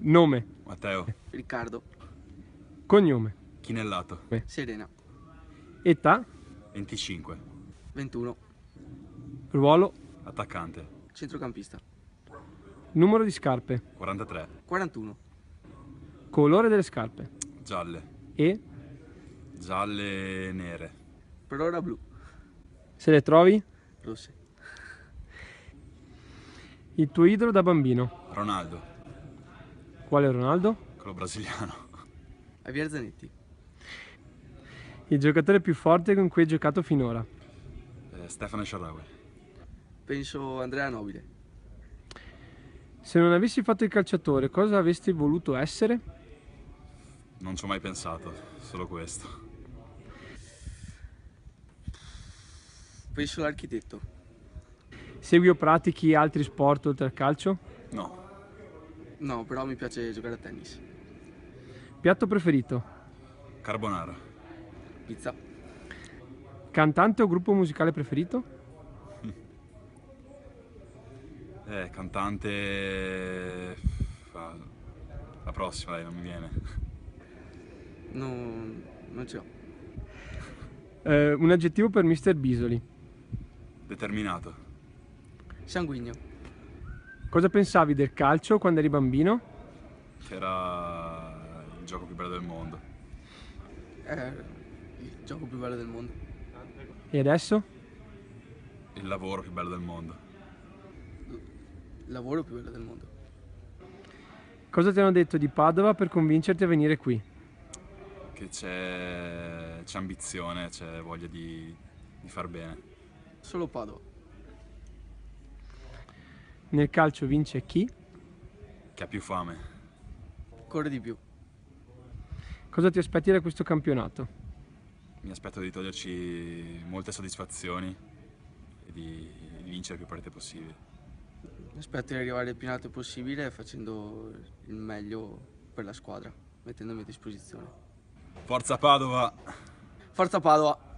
Nome. Matteo. Riccardo. Cognome. Chinellato. Serena. Età. 25. 21. Ruolo. Attaccante. Centrocampista. Numero di scarpe. 43. 41. Colore delle scarpe. Gialle. E, Gialle e nere. Per ora blu. se le trovi, Rosse. il tuo idolo da bambino. Ronaldo. Quale Ronaldo? Quello brasiliano. Javier Zanetti. Il giocatore più forte con cui hai giocato finora. Stefano Sciarraui. Penso Andrea Nobile. Se non avessi fatto il calciatore, cosa avresti voluto essere? Non ci ho mai pensato, solo questo. Penso l'architetto. Segui o pratichi altri sport oltre al calcio? No. No, però mi piace giocare a tennis. Piatto preferito? Carbonara. Pizza. Cantante o gruppo musicale preferito? Cantante. La prossima, dai, non mi viene. Non ce l'ho. Un aggettivo per Mr. Bisoli. Determinato. Sanguigno. Cosa pensavi del calcio quando eri bambino? Che era il gioco più bello del mondo. È il gioco più bello del mondo. E adesso? Il lavoro più bello del mondo. Il lavoro più bello del mondo. Cosa ti hanno detto di Padova per convincerti a venire qui? Che c'è ambizione, c'è voglia di far bene. Solo Padova. Nel calcio vince chi? Che ha più fame. Corre di più. Cosa ti aspetti da questo campionato? Mi aspetto di toglierci molte soddisfazioni e di vincere più partite possibili. Aspetto di arrivare il più in alto possibile facendo il meglio per la squadra, mettendomi a disposizione. Forza Padova! Forza Padova!